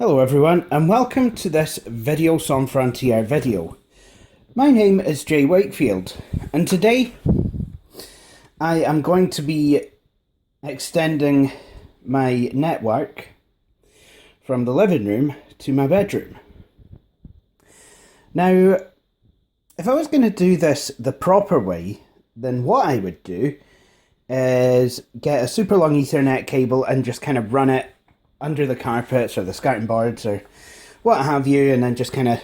Hello everyone and welcome to this Video Sans Frontier video. My name is Jay Wakefield and today I am going to be extending my network from the living room to my bedroom. Now, if I was going to do this the proper way, then what I would do is get a super long Ethernet cable and just kind of run it under the carpets or the skirting boards or what have you, and then just kind of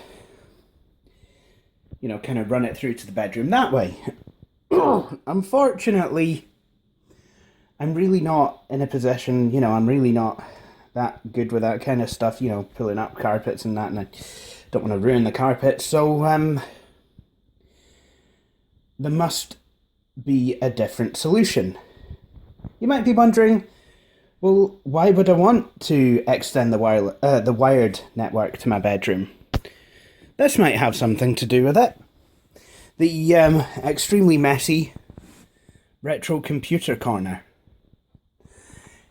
run it through to the bedroom that way. Unfortunately, I'm really not in a position, I'm really not that good with that kind of stuff, pulling up carpets and that, and I don't want to ruin the carpet, so there must be a different solution. You might be wondering, well, why would I want to extend the wired network to my bedroom? This might have something to do with it. The extremely messy retro computer corner.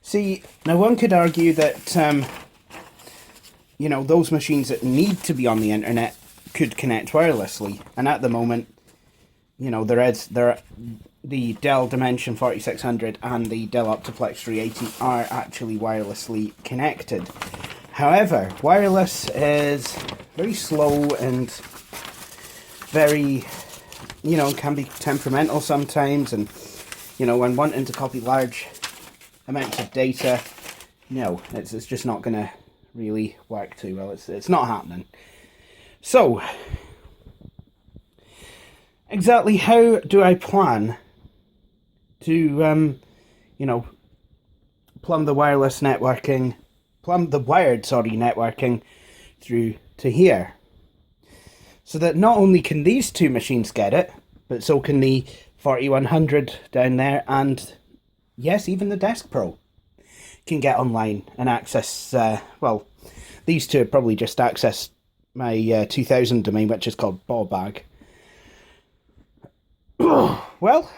See, now one could argue that, those machines that need to be on the internet could connect wirelessly. And at the moment, the Dell Dimension 4600 and the Dell Optiplex 380 are actually wirelessly connected. However, wireless is very slow and very, can be temperamental sometimes, and, when wanting to copy large amounts of data, no, it's just not going to really work too well. It's not happening. So, exactly how do I plan to, plumb the wired networking through to here, so that not only can these two machines get it, but so can the 4100 down there, and yes, even the Desk Pro can get online and access, these two have probably just accessed my 2000 domain, which is called Ball Bag. Well,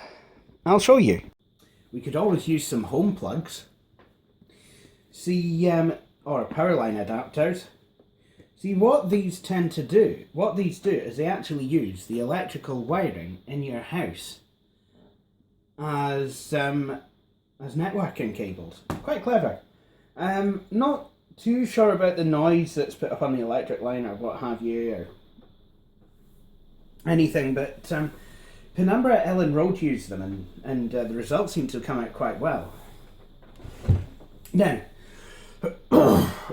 I'll show you. We could always use some home plugs. See, or Powerline adapters. See, what these tend to do, what these do is they actually use the electrical wiring in your house as networking cables. Quite clever. Not too sure about the noise that's put up on the electric line or what have you, or anything, but Penumbra at Ellen Road used them, and the results seem to have come out quite well. Now,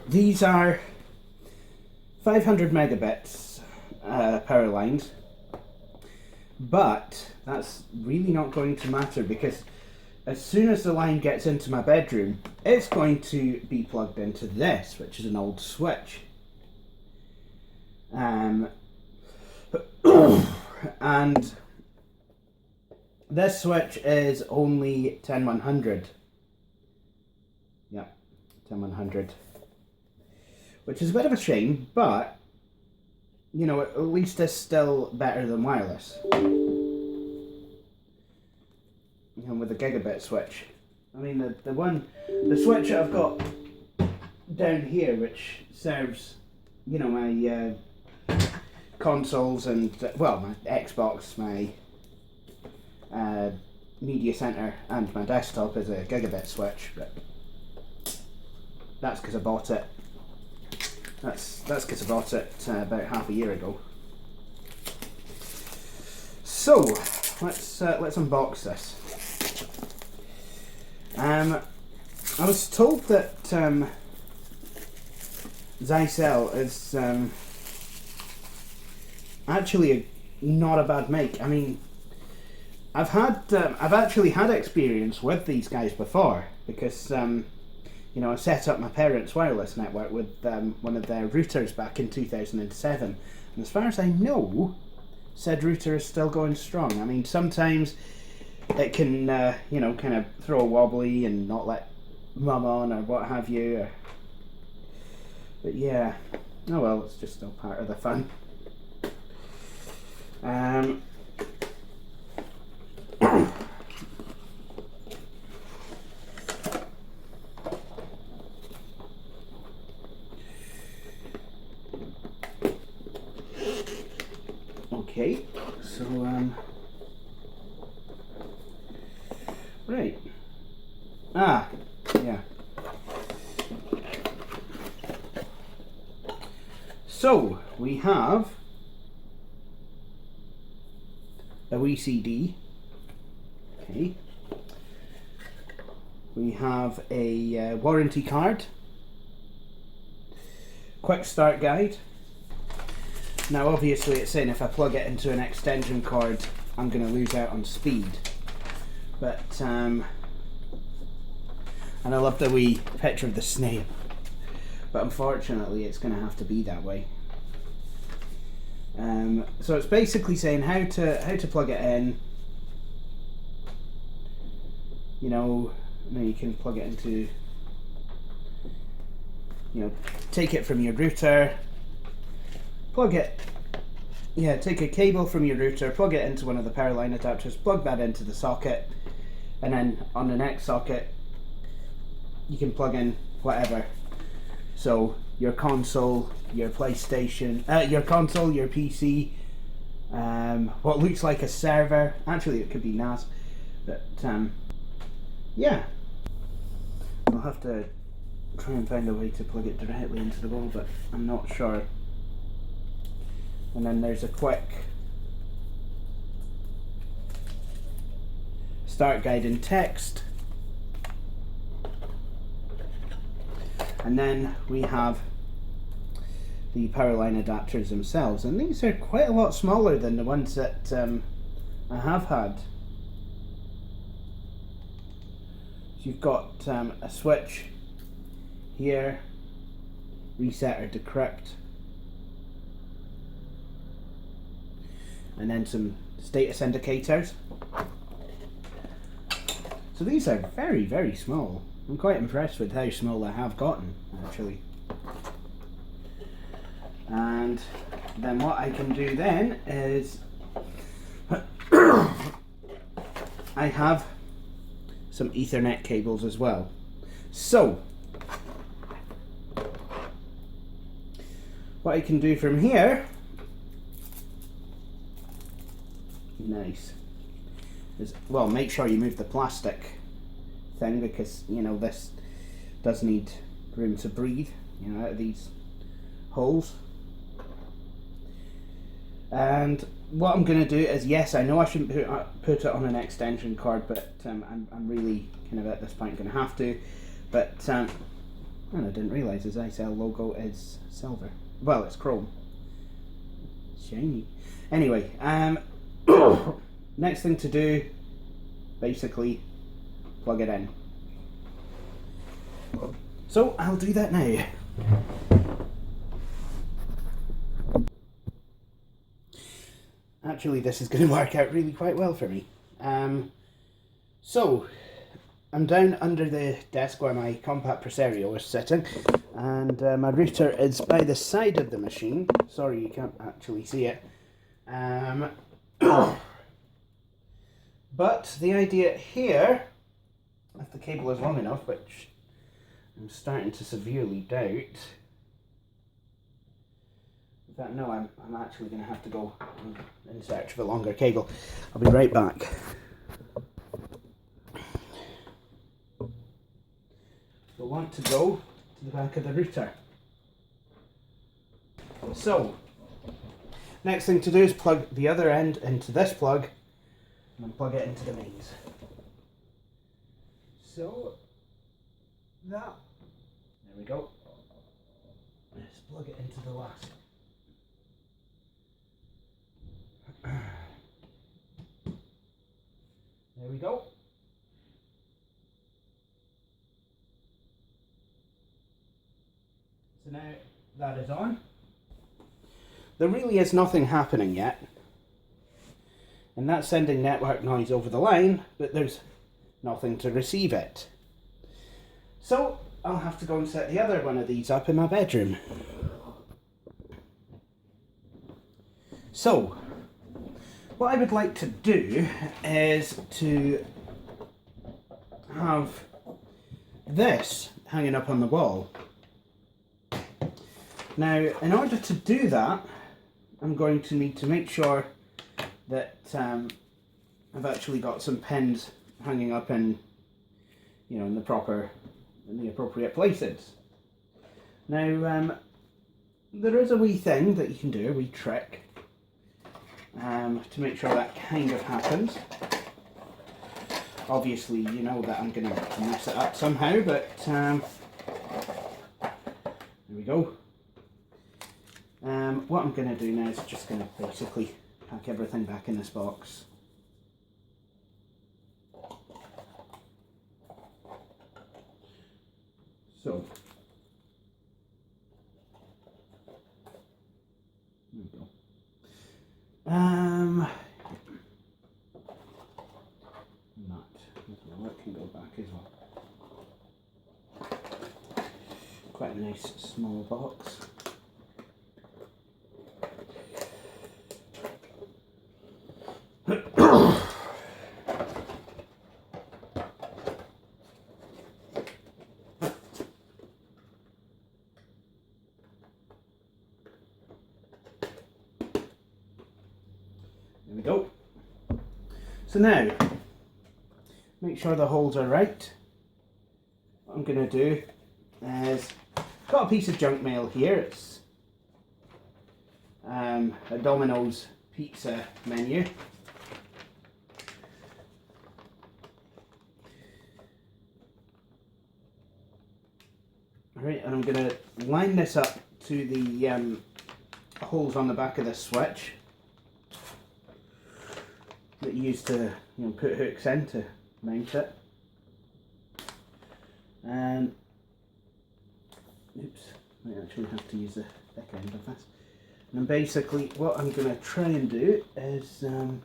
these are 500 megabits power lines, but that's really not going to matter, because as soon as the line gets into my bedroom, it's going to be plugged into this, which is an old switch. And this switch is only 10100. Yeah, 10100. Which is a bit of a shame, but, at least it's still better than wireless. With a gigabit switch. I mean, the switch that I've got down here, which serves, my consoles and, my Xbox, my media center, and my desktop is a gigabit switch, but that's because I bought it. That's because I bought it about half a year ago. So let's unbox this. I was told that ZyXEL is actually not a bad make. I mean, I've actually had experience with these guys before, because I set up my parents' wireless network with one of their routers back in 2007, and as far as I know, said router is still going strong. I mean, sometimes it can kind of throw a wobbly and not let mum on or what have you, but yeah, oh well, it's just still part of the fun. Okay, so right. Yeah. So we have a wee CD. Okay. We have a warranty card, quick start guide. Now obviously it's saying if I plug it into an extension cord I'm going to lose out on speed, but and I love the wee picture of the snail, but unfortunately it's going to have to be that way. So it's basically saying how to plug it in. You know, you can plug it into, take it from your router, take a cable from your router, plug it into one of the power line adapters, plug that into the socket, and then on the next socket you can plug in whatever. So your console, your PlayStation, your console, your PC, what looks like a server, actually it could be NAS, but yeah. I'll have to try and find a way to plug it directly into the wall, but I'm not sure. And then there's a quick start guide in text. And then we have the power line adapters themselves, and these are quite a lot smaller than the ones that I have had. You've got a switch here, reset or decrypt, and then some status indicators. So these are very, very small. I'm quite impressed with how small I have gotten, actually. And then what I can do then is I have some Ethernet cables as well. So what I can do from here, nice, is, well, make sure you move the plastic thing, because this does need room to breathe, out of these holes. And what I'm going to do is, yes, I know I shouldn't put it on an extension cord, but I'm really kind of at this point going to have to. But and I didn't realise the ZyXEL logo is silver. Well, it's chrome. Shiny. Anyway, next thing to do, basically, plug it in. So I'll do that now. Actually, this is going to work out really quite well for me. So, I'm down under the desk where my compact Presario is sitting, and my router is by the side of the machine. Sorry, you can't actually see it. But the idea here, if the cable is long enough, which I'm starting to severely doubt, that no, I'm actually going to have to go in search of a longer cable. I'll be right back. You'll want to go to the back of the router. So, next thing to do is plug the other end into this plug and then plug it into the mains. So, there we go. Let's plug it into the last. There we go. So now that is on. There really is nothing happening yet. And that's sending network noise over the line, but there's nothing to receive it. So I'll have to go and set the other one of these up in my bedroom. So, what I would like to do is to have this hanging up on the wall. Now, in order to do that, I'm going to need to make sure that I've actually got some pins hanging up in, you know, in the appropriate places. Now, there is a wee thing that you can do, a wee trick, to make sure that kind of happens. Obviously, you know that I'm going to mess it up somehow, but there we go. What I'm going to do now is just going to basically pack everything back in this box. So, there we go. That can go back as well. Quite a nice small box. There we go. So now, make sure the holes are right. What I'm going to do is, got a piece of junk mail here. It's a Domino's pizza menu. Alright, and I'm going to line this up to the holes on the back of this switch that you use to, you know, put hooks in to mount it. And oops, I actually have to use the thick end of this. And basically what I'm going to try and do is I'll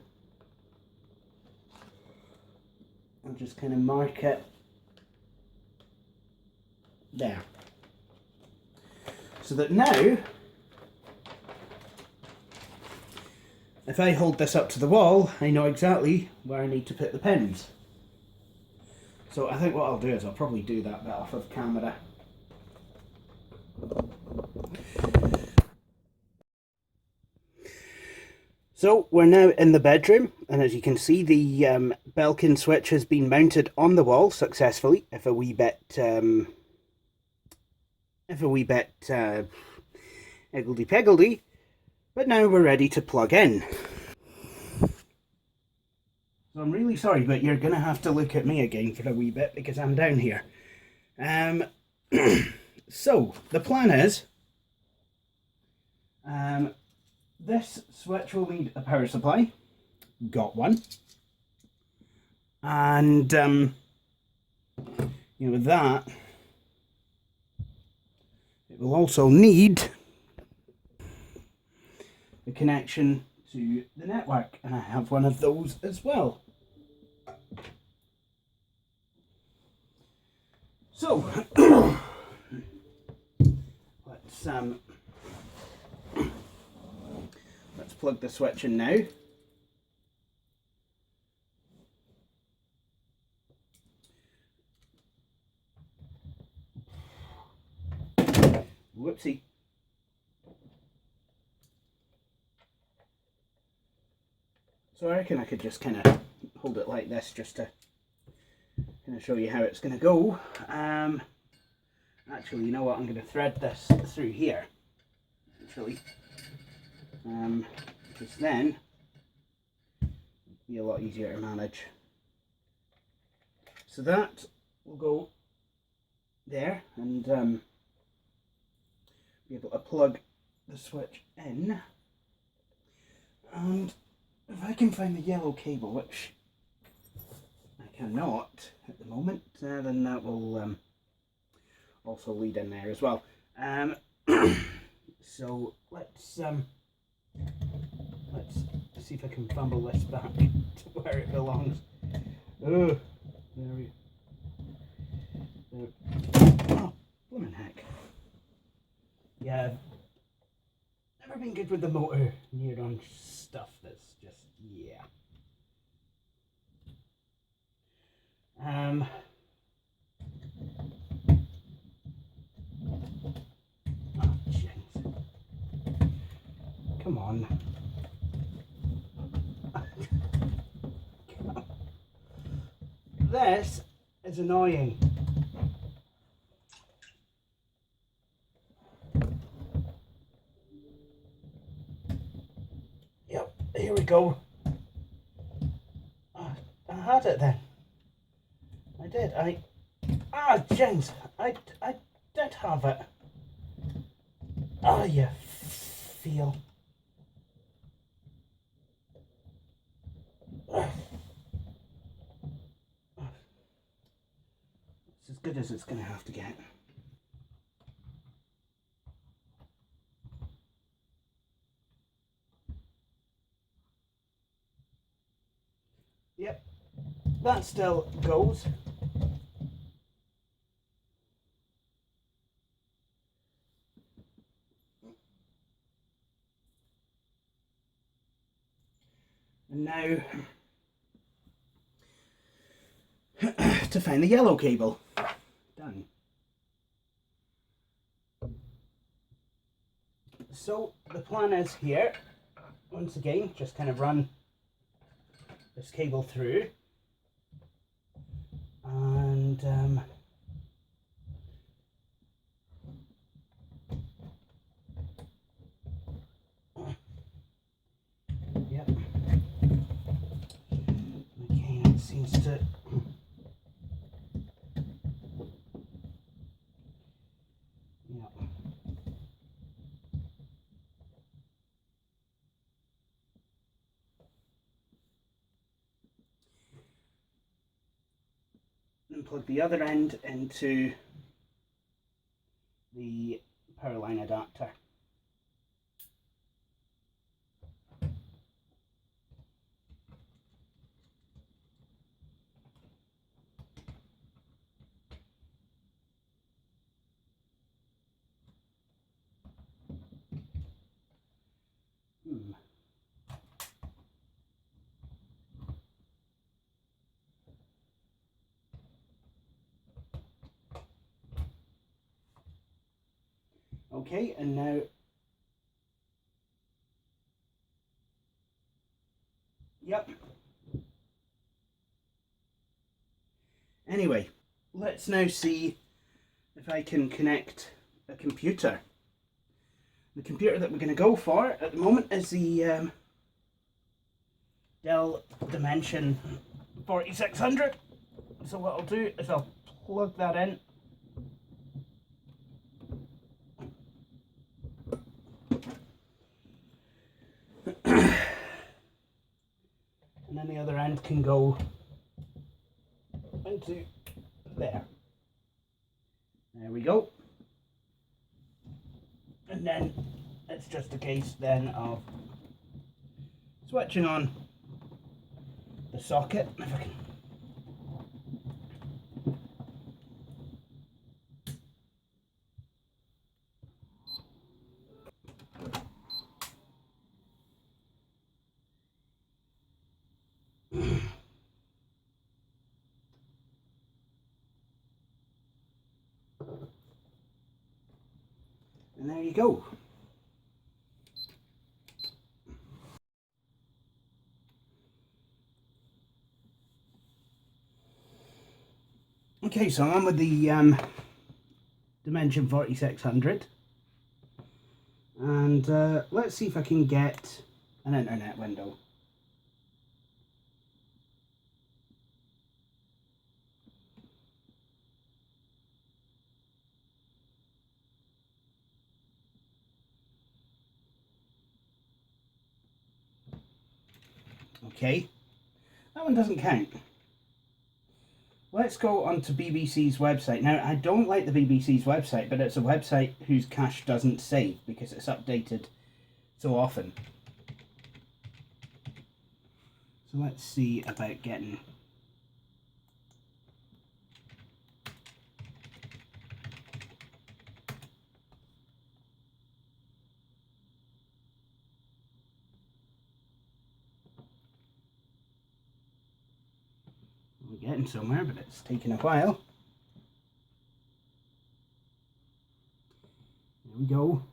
just kind of mark it there, so that now if I hold this up to the wall, I know exactly where I need to put the pins. So I think what I'll do is I'll probably do that bit off of camera. So we're now in the bedroom, and as you can see, the Belkin switch has been mounted on the wall successfully. If a wee bit higgledy-piggledy, but now we're ready to plug in. So I'm really sorry, but you're going to have to look at me again for a wee bit because I'm down here. So the plan is, this switch will need a power supply. Got one. And you know, with that, it will also need the connection to the network, and I have one of those as well. So let's plug the switch in now. Whoopsie. So I reckon I could just kind of hold it like this just to kind of show you how it's going to go. Actually, you know what? I'm going to thread this through here, actually, because then it'll be a lot easier to manage. So that will go there, and be able to plug the switch in. And if I can find the yellow cable, which I cannot at the moment, then that will also lead in there as well. So let's see if I can fumble this back to where it belongs. Oh, there we go. Oh, blooming heck. Yeah, I've never been good with the motor near on stuff that's just, yeah. Oh, jeez. Come on. This is annoying. Yep, here we go. I had it then. I did. James, I did have it. You feel. It's as good as it's going to have to get. Yep, that still goes. And now to find the yellow cable. Done. So the plan is here, once again, just kind of run this cable through and yep, again it seems to and plug the other end into the power line adapter. Okay, and now, yep. Anyway, let's now see if I can connect a computer. The computer that we're going to go for at the moment is the Dell Dimension 4600. So what I'll do is I'll plug that in. And then the other end can go into there. There we go. And then it's just a case then of switching on the socket. If I can. And there you go. Okay, so I'm with the Dimension 4600, and let's see if I can get an internet window. Okay, that one doesn't count. Let's go onto BBC's website. Now, I don't like the BBC's website, but it's a website whose cache doesn't save because it's updated so often. So let's see about getting... We're getting somewhere, but it's taken a while. There we go.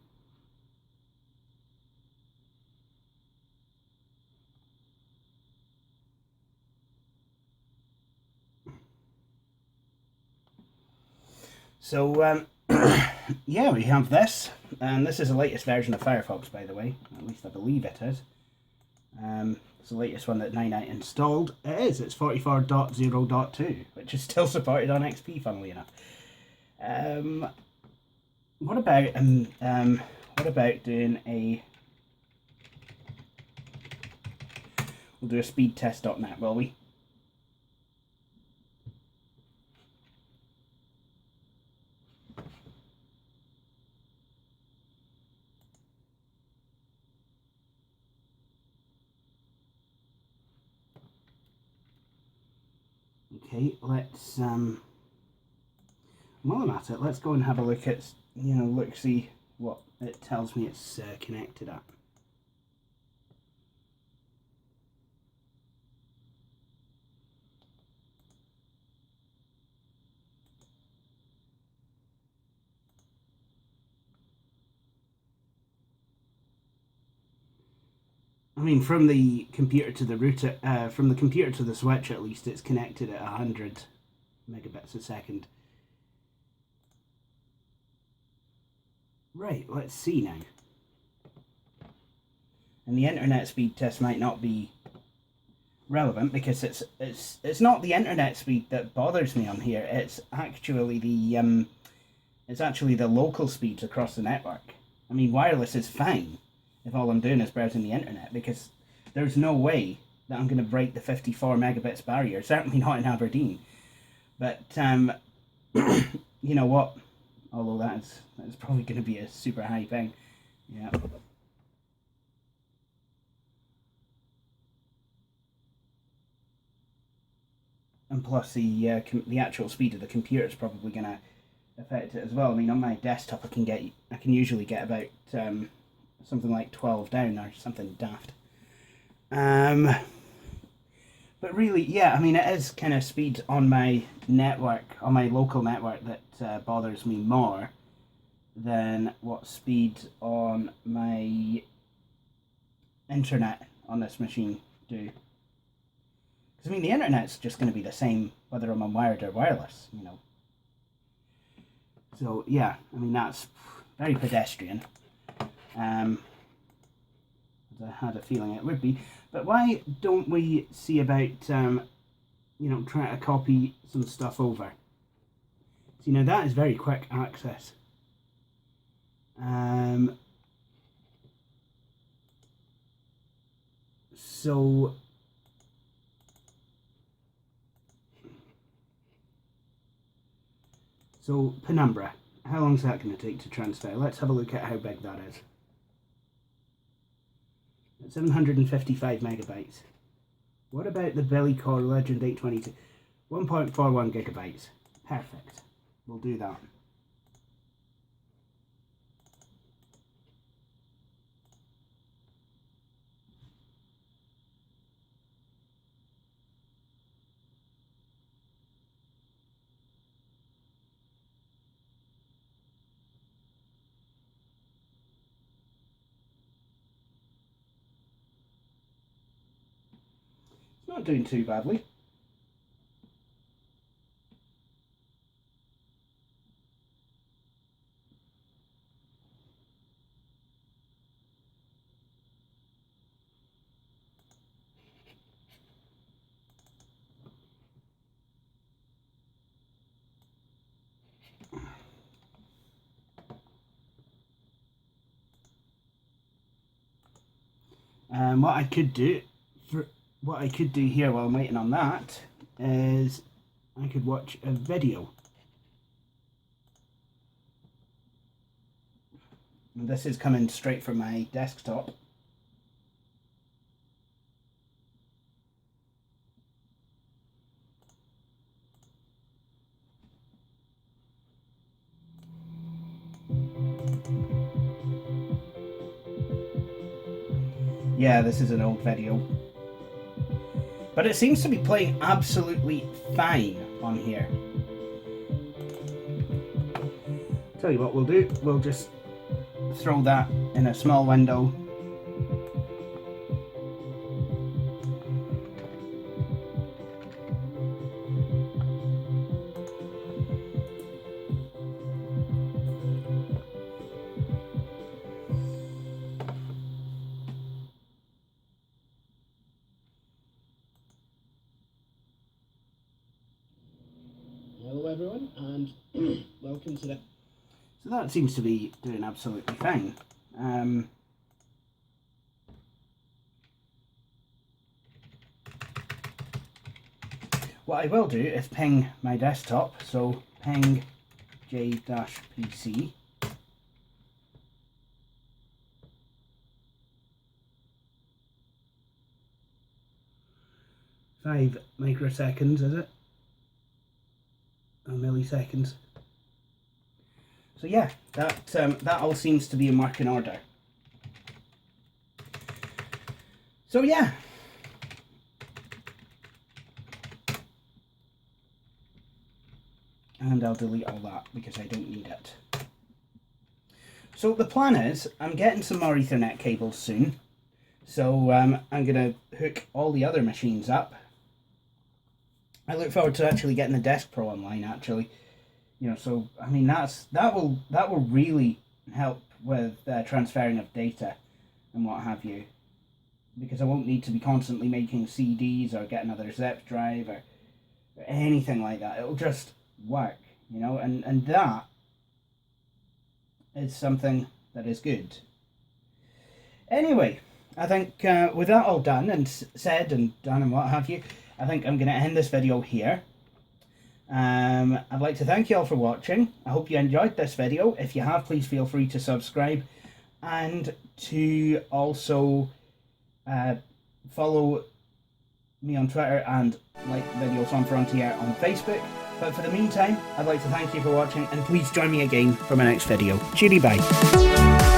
So yeah, we have this, and this is the latest version of Firefox, by the way. At least I believe it is. It's the latest one that 99 installed. It is. It's 44.0.2, which is still supported on XP, funnily enough. What about doing a? We'll do a speed test.net, will we? Okay, let's while I'm at it, let's go and have a look at, see what it tells me it's connected at. I mean, from the computer to the router, from the computer to the switch at least, it's connected at 100 megabits a second. Right, let's see now. And the internet speed test might not be relevant because it's not the internet speed that bothers me on here. It's actually the local speeds across the network. I mean, wireless is fine if all I'm doing is browsing the internet, because there's no way that I'm going to break the 54 megabits barrier, certainly not in Aberdeen. But you know what, although that's probably going to be a super high thing. Yeah. And plus the actual speed of the computer is probably going to affect it as well. I mean, on my desktop I can usually get about something like 12 down or something daft. But really, yeah, I mean, it is kind of speed on my network, on my local network, that bothers me more than what speed on my internet on this machine do. Because, I mean, the internet's just going to be the same whether I'm on wired or wireless, you know. So, yeah, I mean, that's very pedestrian. I had a feeling it would be. But why don't we see about, trying to copy some stuff over? So, that is very quick access. So Penumbra, how long is that going to take to transfer? Let's have a look at how big that is. 755 megabytes. What about the Billy Core Legend 822? 1.41 gigabytes. Perfect. We'll do that. It's not doing too badly. What I could do here while I'm waiting on that is I could watch a video. And this is coming straight from my desktop. Yeah, this is an old video. But it seems to be playing absolutely fine on here. Tell you what we'll do, we'll just throw that in a small window. everyone, and welcome to the... So that seems to be doing absolutely fine. What I will do is ping my desktop, so ping j-pc. 5 microseconds, is it? Or milliseconds. So yeah, that all seems to be in working order. So yeah. And I'll delete all that because I don't need it. So the plan is, I'm getting some more Ethernet cables soon. So I'm going to hook all the other machines up. I look forward to actually getting the Desk Pro online, actually. You know, so I mean that will really help with transferring of data and what have you, because I won't need to be constantly making CDs or get another zip drive or anything like that. It'll just work, you know, and that is something that is good. Anyway, I think with that all done and said and done and what have you, I think I'm going to end this video here. I'd like to thank you all for watching. I hope you enjoyed this video. If you have, please feel free to subscribe and to also follow me on Twitter and like Videos on Frontier on Facebook. But for the meantime, I'd like to thank you for watching, and please join me again for my next video. Cheery bye.